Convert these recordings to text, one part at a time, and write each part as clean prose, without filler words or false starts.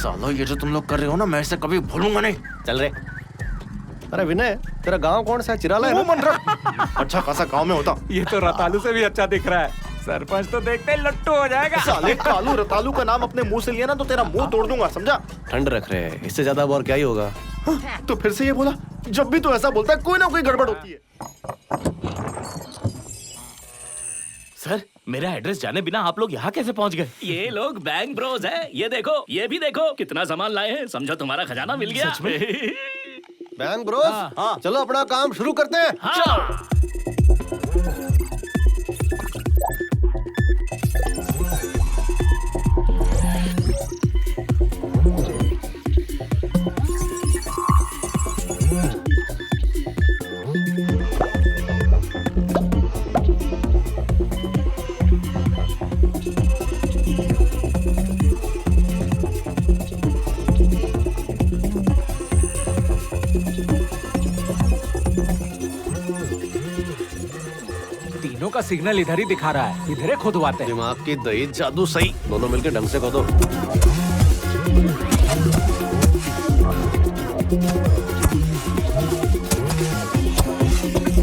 सालो ये जो तुम लोग कर रहे हो ना, मैं इसे कभी भूलूंगा नहीं। चल रे। अरे विनय, तेरा गांव कौन सा है? चिराला है ना? अच्छा खासा गांव में होता। ये तो रतालू से भी अच्छा दिख रहा है। सरपंच तो देखते ही लट्टू हो जाएगा। साले कालू रतालू का नाम अपने मुंह से लिया ना तो तेरा मुंह तोड़ दूंगा, समझा? ठंड रख रहे हैं, इससे ज्यादा और क्या ही होगा। तो फिर से ये बोला, जब भी तू ऐसा बोलता है कोई ना कोई गड़बड़ होती है। सर, मेरा एड्रेस जाने बिना आप लोग यहाँ कैसे पहुँच गए? ये लोग बैंक ब्रोज हैं। ये देखो, ये भी देखो कितना सामान लाए हैं। समझो तुम्हारा खजाना मिल गया। बैंक ब्रोस, हाँ, चलो अपना काम शुरू करते हैं। हाँ। का सिग्नल इधर ही दिखा रहा है, इधर ही खुदवाते हैं। दिमाग की दही जादू सही, दोनों मिलकर ढंग से खोदो।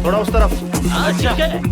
थोड़ा उस तरफ। अच्छा है।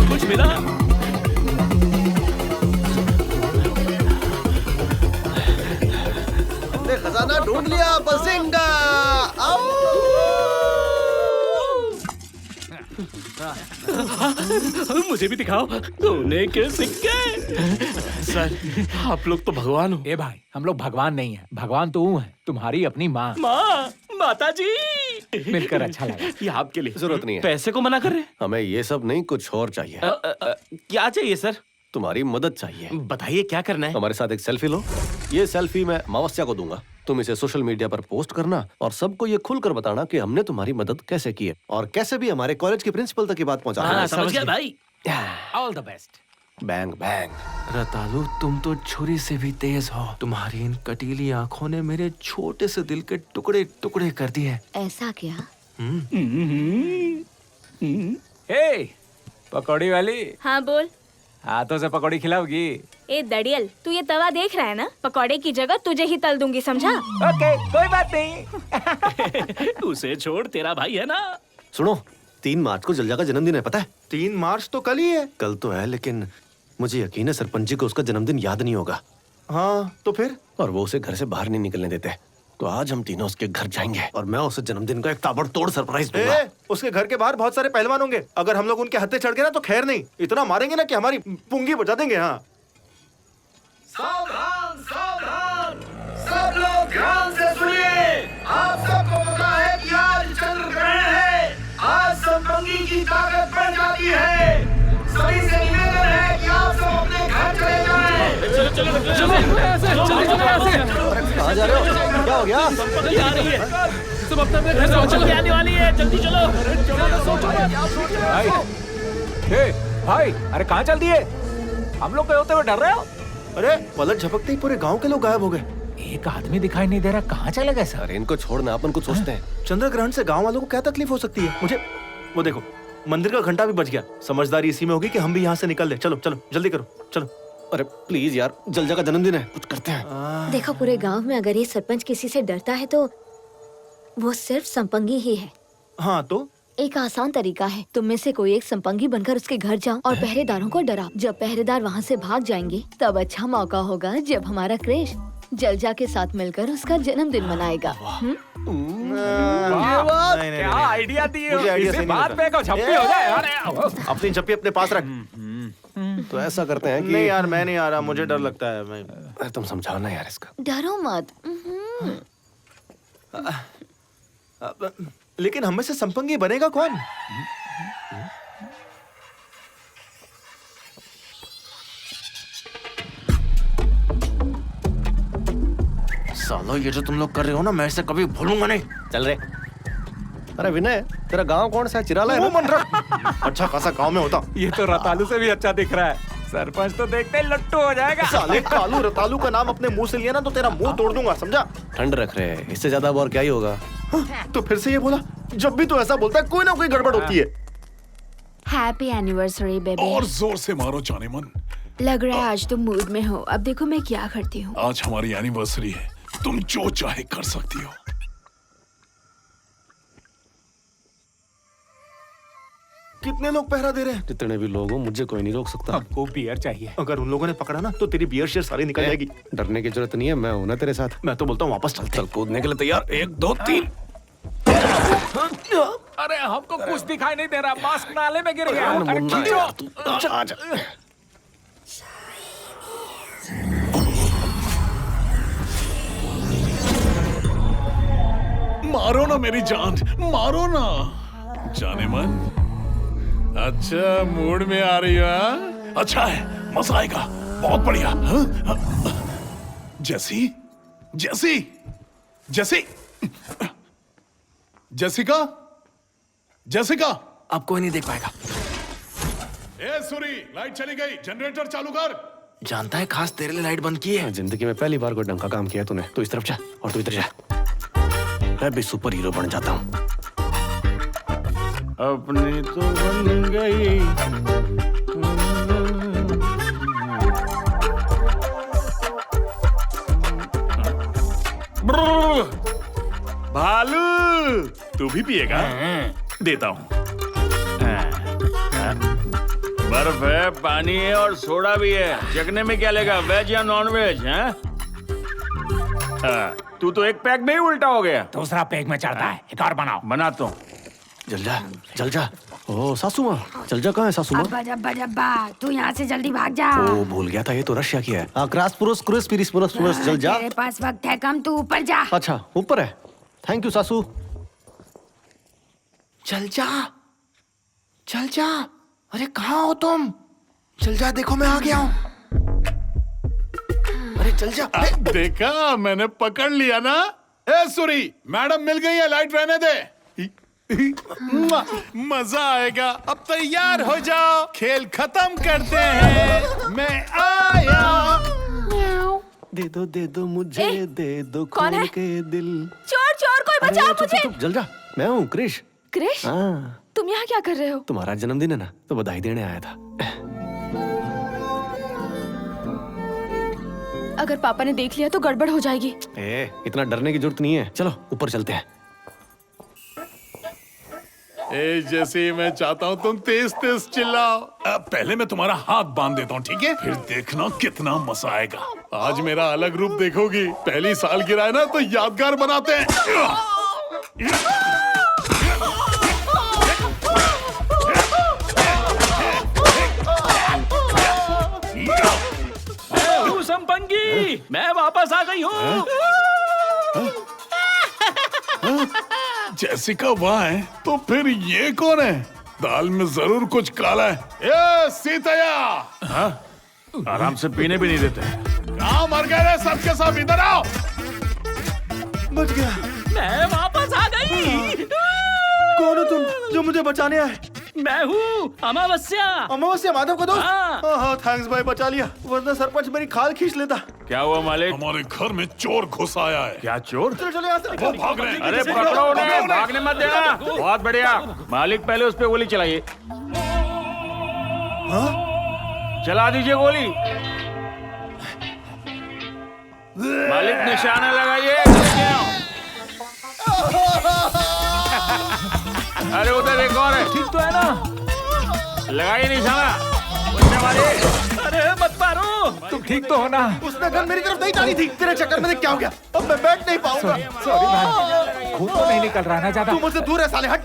कुछ मिला? खजाना ढूंढ लिया, बजिंगा। मुझे भी दिखाओ सोने के सिक्के। सर, आप लोग तो भगवान हो। ए भाई, हम लोग भगवान नहीं है, भगवान तो है तुम्हारी अपनी माँ। माँ, माता जी। मिलकर अच्छा लगा। ये आपके लिए जरूरत नहीं है। पैसे को मना कर रहे हैं? हमें ये सब नहीं, कुछ और चाहिए। क्या चाहिए सर? तुम्हारी मदद चाहिए। बताइए क्या करना है? हमारे साथ एक सेल्फी लो। ये सेल्फी मैं अमावस्या को दूंगा, तुम इसे सोशल मीडिया पर पोस्ट करना और सबको ये खुलकर बताना कि हमने तुम्हारी मदद कैसे की है और कैसे भी हमारे कॉलेज के प्रिंसिपल तक की बात पहुंचाना। हाँ, समझ गया भाई। All the best. Bang bang. रतालू, तुम तो छुरी से भी तेज हो। तुम्हारी इन कटीली आंखों ने मेरे छोटे से दिल के टुकड़े टुकड़े कर दिए। ऐसा क्या? ए, पकौड़ी वाली। हाँ बोल। हाथों से पकौड़ी खिलाओगी? ए दड़ियल, तू ये तवा देख रहा है ना? पकौड़े की जगह तुझे ही तल दूंगी, समझा? ओके, कोई बात नहीं। उसे छोड़, तेरा भाई है ना। सुनो, 3 मार्च को जलजा का जन्मदिन है, पता है? 3 मार्च तो कल ही है। कल तो है, लेकिन मुझे यकीन है सरपंच जी को उसका जन्मदिन याद नहीं होगा। हाँ, तो फिर? और वो उसे घर से बाहर नहीं निकलने देते। तो आज हम तीनों उसके घर जाएंगे और मैं उसे जन्मदिन का एक ताबड़तोड़ सरप्राइज दूंगा। उसके घर के बाहर बहुत सारे पहलवान होंगे। अगर हम लोग उनके हत्थे चढ़ गए ना तो खैर नहीं, इतना मारेंगे ना कि हमारी पुंगी बजा देंगे। हाँ, सावधान सावधान, सब लोग ध्यान से सुनिए। आप सबको पता है कि आज चंद्र ग्रहण है। आज संपंगी की ताकत बढ़ जाती है। सभी से निवेदन है कि आप सब अपने घर चले जाएं। कहाँ जा रहे हो? क्या हो गया? संपत्ति आ रही है। सब अपने घर से चल के आने वाली है। जल्दी चलो। भाई, ए, भाई, अरे कहाँ चल दिए? हम लोग होते हुए डर रहे हो? अरे पलक झपकते ही पूरे गांव के लोग गायब हो गए। एक आदमी दिखाई नहीं दे रहा, कहाँ चले गए सर? अरे इनको छोड़ना, अपन कुछ सोचते हैं। चंद्र ग्रहण से गांव वालों को क्या तकलीफ हो सकती है? मुझे वो देखो, मंदिर का घंटा भी बज गया। समझदारी इसी में होगी कि हम भी यहाँ से निकल ले। चलो चलो जल्दी करो, चलो। अरे प्लीज यार, जलजा का जन्मदिन है, कुछ करते हैं। देखो, पूरे गांव में अगर ये सरपंच किसी से डरता है तो वो सिर्फ संपंगी ही है। हाँ तो एक आसान तरीका है, तुम में से कोई एक संपंगी बनकर उसके घर जाओ और पहरेदारों को डराओ। जब पहरेदार वहाँ से भाग जाएंगे तब अच्छा मौका होगा जब हमारा क्रेश जलजा के साथ मिलकर उसका जन्मदिन मनाएगा। क्या आइडिया दिए हो? मुझे आइडिया इसी सही नहीं बात लगा। पे को झप्पी हो जाए। अरे अपनी झप्पी अपने पास रख। तो ऐसा करते हैं कि नहीं यार, मैं नहीं आ रहा, मुझे डर लगता है। मैं अरे तुम समझाओ ना यार इसका। डरो मत। लेकिन हम में से संपंगी बनेगा कौन? सालो ये जो तुम लोग कर रहे हो ना, मैं इसे कभी भूलूंगा नहीं। चल रे। अरे विनय, तेरा गांव कौन सा है? चिराला है ना? अच्छा खासा गांव में होता। ये तो रतालू से भी अच्छा दिख रहा है। सरपंच तो देखते ही लट्टू हो जाएगा। साले कालू रतालू का नाम अपने मुंह से लिया ना तो तेरा मुंह तोड़ दूंगा, समझा? ठंड रख रहे हैं, इससे ज्यादा और क्या ही होगा। तो फिर से ये बोला, जब भी तू ऐसा बोलता है कोई ना कोई गड़बड़ होती है। Happy anniversary baby. और जोर से मारो जाने मन। लग रहा है आज तुम मूड में हो। अब देखो मैं क्या करती हूँ। आज हमारी एनिवर्सरी है, तुम जो चाहे कर सकती हो। कितने लोग पहरा दे रहे हैं? जितने भी लोग हो, मुझे कोई नहीं रोक सकता। हमको बियर चाहिए। अगर उन लोगों ने पकड़ा ना तो तेरी बियर शेयर सारी निकल जाएगी। डरने की जरूरत नहीं है, मैं हूं ना तेरे साथ। मैं तो बोलता हूँ वापस चलते चल कूदने के लिए तैयार? 1 2 3। अरे हमको कुछ दिखाई नहीं दे रहा, मास्क नाले में गिर गया। अरे मुन्ना खींचो। यार, तू आजा। मारो ना मेरी जान, मारो ना जाने मन। अच्छा मूड में आ रही हो? हाँ? अच्छा है, मजा आएगा, बहुत बढ़िया। हाँ? जैसी जैसी जैसी जेसिका जेसिका। अब कोई नहीं देख पाएगा। ए सूरी, लाइट चली गई, जनरेटर चालू कर। जानता है खास तेरे लिए लाइट बंद की है। जिंदगी में पहली बार कोई ढंग का काम किया तूने। तू इस तरफ जा और तू इधर जा। मैं भी सुपर हीरो बन जाता हूँ। अपनी तो बन गई। भालू, तू भी पिएगा? देता हूँ। बर्फ है, पानी है और सोडा भी है। जगने में क्या लेगा, वेज या नॉन वेज? हैं? तू तो एक पैक में ही उल्टा हो गया। दूसरा पैक में चढ़ता है, एक और बनाओ। बनाता हूँ। जल जा। ओ सासू माँ, जल जा। कहाँ है सासू माँ? अब्बा जब्बा जब्बा, तू यहाँ से जल्दी भाग जा। ओ भूल गया था, ये तो रशिया की है। क्रास पुरुष क्रुस पिरिस पुरुष पुरुष, जल जा। तेरे पास वक्त है कम, तू ऊपर जा। अच्छा ऊपर है। थैंक यू सासू। चल जा, चल जा। अरे कहाँ हो तुम? चल जा, देखो मैं आ गया हूँ। अरे चल जा। देखा, मैंने पकड़ लिया ना। ए सूरी, मैडम मिल गई है, लाइट रहने दे। मजा आएगा। अब तैयार हो जाओ, खेल खत्म करते हैं। मैं आया। दे दो मुझे, दे दो कौन खोल है? के दिल। चोर चोर, कोई बचाओ मुझे। चुप, जल जा। मैं हूँ क्रिश। क्रिश, हाँ, तुम यहाँ क्या कर रहे हो? तुम्हारा जन्मदिन है ना, तो बधाई देने आया था। अगर पापा ने देख लिया तो गड़बड़ हो जाएगी। इतना डरने की जरूरत नहीं है, चलो ऊपर चलते हैं। ए जैसे मैं चाहता हूँ तुम तेज तेज चिल्लाओ। पहले मैं तुम्हारा हाथ बांध देता हूँ, ठीक है? फिर देखना कितना मजा आएगा। आज मेरा अलग रूप देखोगी। पहली सालगिरह है ना, तो यादगार बनाते हैं। मैं हूँ संपंगी, मैं वापस आ गई हूँ। जेसिका वहाँ है, तो फिर ये कौन है? दाल में जरूर कुछ काला है। ए सीतया, आराम से पीने भी नहीं देते। कहाँ मर गए रे? सबके सब इधर आओ। बच गया। मैं वापस आ गई। कौन हो तुम जो मुझे बचाने आए? मैं हूँ अमावस्या। अमावस्या, माधव का दोस्त? हाँ। हाँ, थैंक्स भाई, बचा लिया, वरना सरपंच मेरी खाल खींच लेता। क्या हुआ मालिक? हमारे घर में चोर घुस आया है। क्या चोर? चलो चलो यहाँ से वो निकल। भाग रहे हैं। अरे पकड़ो उन्हें, भागने मत देना। बहुत बढ़िया मालिक, पहले उस पे गोली चलाइए। चला दीजिए गोली। मालिक निशाना लगाइए। अरे उधर एक और है। ठीक तो है ना? लगाइए निशाना। उसने मारिए। अरे मत मारो। तुम ठीक तो हो ना? उसने गन मेरी तरफ नहीं डाली थी। तेरे चक्कर में देख क्या हो गया। अब मैं बैठ नहीं पाऊंगा। सॉरी भाई, खून तो नहीं निकल रहा ना ज्यादा? तू मुझसे दूर है साले, हट।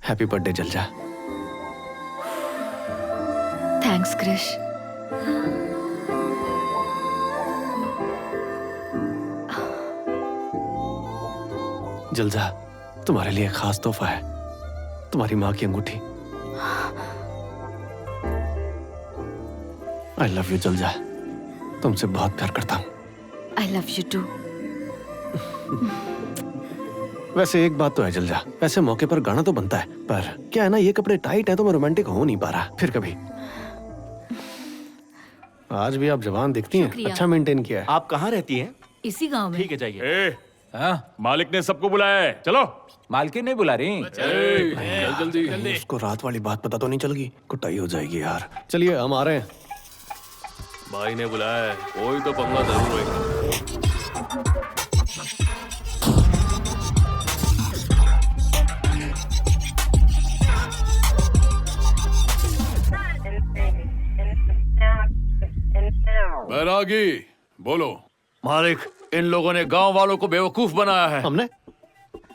हैप्पी बर्थडे जल जा। थैंक्स क्रिश। जल जा, तुम्हारे लिए खास तोहफा है, तुम्हारी माँ की अंगूठी। आई लव यू जल जा, तुमसे बहुत प्यार करता हूँ। I love you too. वैसे एक बात तो है जल जा, ऐसे मौके पर गाना तो बनता है, पर क्या है ना, ये कपड़े टाइट हैं तो मैं रोमांटिक हो नहीं पा रहा। फिर कभी। आज भी आप जवान दिखती हैं, शुक्रिया। अच्छा मेंटेन किया है। आप कहाँ रहती हैं? इसी गांव में। ठीक है, जाइए। हाँ, मालिक ने सबको बुलाया है, चलो। मालकिन नहीं बुला रही। चल जल्दी। उसको रात वाली बात पता तो नहीं चल गई, कुटाई हो जाएगी यार। चलिए हम आ रहे हैं। भाई ने बुलाया है, कोई तो पंगा जरूर होगा। बैरागी, बोलो। मालिक, इन लोगों ने गांव वालों को बेवकूफ बनाया है। हमने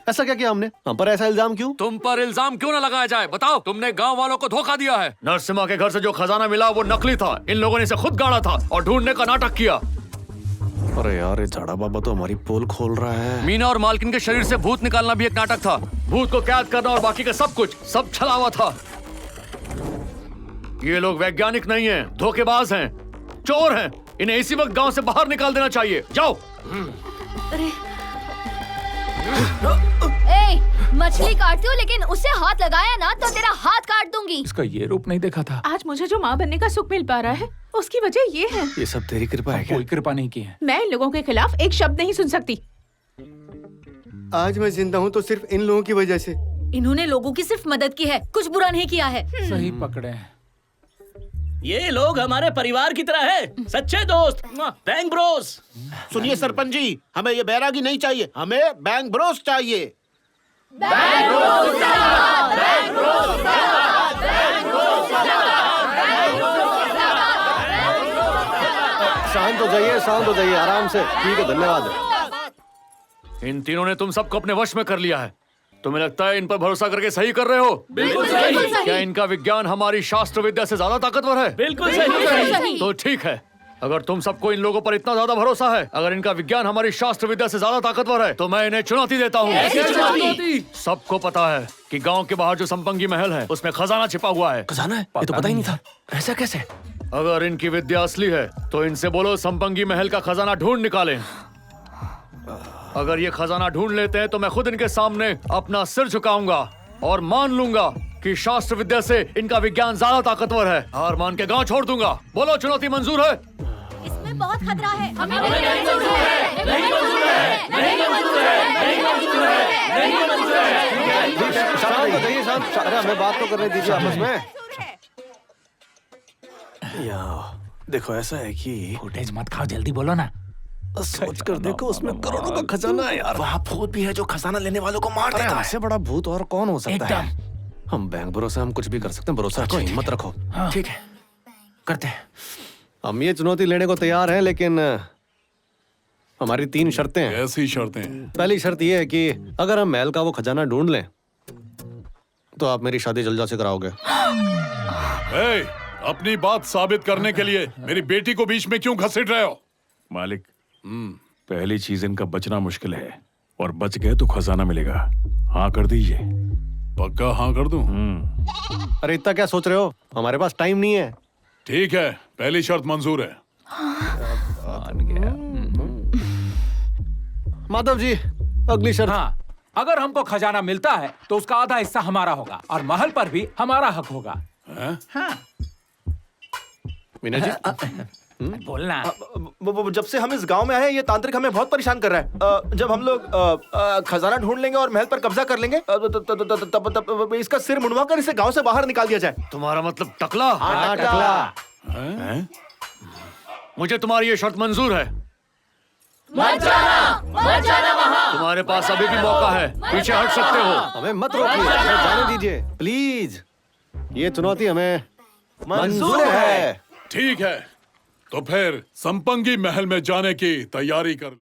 ऐसा क्या किया? हमने हम पर ऐसा इल्जाम क्यों? तुम पर इल्जाम क्यों ना लगाया जाए? बताओ, तुमने गांव वालों को धोखा दिया है। नरसिम्हा के घर से जो खजाना मिला वो नकली था। इन लोगों ने इसे खुद गाड़ा था और ढूंढने का नाटक किया। अरे यार, ये झाड़ा बाबा तो हमारी पोल खोल रहा है। मीना और मालकिन के शरीर से भूत निकालना भी एक नाटक था। भूत को कैद करना और बाकी का सब कुछ सब छलावा था। ये लोग वैज्ञानिक नहीं हैं, धोखेबाज हैं, चोर हैं। इन्हें इसी वक्त गांव से बाहर निकाल देना चाहिए। जाओ। ए, मछली काटती हूँ लेकिन उससे हाथ लगाया ना तो तेरा हाथ काट दूंगी। इसका ये रूप नहीं देखा था। आज मुझे जो माँ बनने का सुख मिल पा रहा है उसकी वजह ये है। ये सब तेरी कृपा है क्या? कोई कृपा नहीं की है। मैं इन लोगों के खिलाफ एक शब्द नहीं सुन सकती। आज मैं जिंदा हूँ तो सिर्फ इन लोगों की वजह से। इन्होंने लोगों की सिर्फ मदद की है, कुछ बुरा नहीं किया है। सही पकड़े हैं। ये लोग हमारे परिवार की तरह है, सच्चे दोस्त, बैंक ब्रोस। सुनिए सरपंच जी, हमें ये बैरागी नहीं चाहिए, हमें बैंक ब्रोस चाहिए। शांत हो जाइए, शांत हो जाइए, आराम से। ठीक है, धन्यवाद। इन तीनों ने तुम सबको अपने वश में कर लिया है। तुम्हें लगता है इन पर भरोसा करके सही कर रहे हो? बिल्कुल सही। क्या इनका विज्ञान हमारी शास्त्र विद्या से ज्यादा ताकतवर है? बिल्कुल सही। तो ठीक है, अगर तुम सबको इन लोगों पर इतना ज्यादा भरोसा है, अगर इनका विज्ञान हमारी शास्त्र विद्या से ज्यादा ताकतवर है, तो मैं इन्हें चुनौती देता हूँ। सबको पता है कि गांव के बाहर जो संपंगी महल है उसमें खजाना छिपा हुआ है। खजाना है? ये तो पता ही नहीं था। ऐसा कैसे? अगर इनकी विद्या असली है तो इनसे बोलो संपंगी महल का खजाना ढूंढ निकालें। अगर ये खजाना ढूंढ लेते हैं तो मैं खुद इनके सामने अपना सिर झुकाऊंगा और मान लूंगा कि शास्त्र विद्या से इनका विज्ञान ज्यादा ताकतवर है। हार मान के गांव छोड़ दूंगा। बोलो, चुनौती मंजूर है? इसमें बहुत खतरा है। हमें शांत हो जाइए, शांत। अरे हमें बात तो करने दीजिए आपस में। देखो, ऐसा है कि फुटेज मत खाओ, जल्दी बोलो ना। सोच कर देखो, उसमें करोड़ों का खजाना है यार। वहाँ भूत भी है जो खजाना लेने वालों को मार देता है। इससे बड़ा भूत और कौन हो सकता है? हम बैंक भरोसा, हम कुछ भी कर सकते हैं। भरोसा रखो, हिम्मत रखो। ठीक है, करते हैं। हम ये चुनौती लेने को तैयार हैं, लेकिन हमारी 3 शर्तें हैं। ऐसी शर्तें हैं। पहली शर्त ये है कि अगर हम महल का वो खजाना ढूंढ लें तो आप मेरी शादी जल्दा से कराओगे। ए, अपनी बात साबित करने के लिए मेरी बेटी को बीच में क्यों घसीट रहे हो? मालिक, पहली चीज इनका बचना मुश्किल है, और बच गए तो खजाना मिलेगा। हाँ कर दीजिए। पक्का हाँ कर दूं? अरे इतना क्या सोच रहे हो, हमारे पास टाइम नहीं है। ठीक है, पहली शर्त मंजूर है। माधव जी, अगली शर्त। हाँ, अगर हमको खजाना मिलता है तो उसका आधा हिस्सा हमारा होगा और महल पर भी हमारा हक होगा। हाँ। मीना जी, बोलना। जब से हम इस गांव में आए हैं, ये तांत्रिक हमें बहुत परेशान कर रहा है। जब हम लोग खजाना ढूंढ लेंगे और महल पर कब्जा कर लेंगे, तब इसका सिर मुंडवा कर इसे गांव से बाहर निकाल दिया जाए। तुम्हारा मतलब टकला? हाँ, टकला। मुझे तुम्हारी ये शर्त मंजूर है। मत जाना वहाँ। तुम्हारे पास अभी भी मौका है, पीछे हट सकते हो। हमें मत रोकिए, हमें जाने दीजिए प्लीज। ये चुनौती हमें मंजूर है। ठीक है, तो फिर संपंगी महल में जाने की तैयारी कर।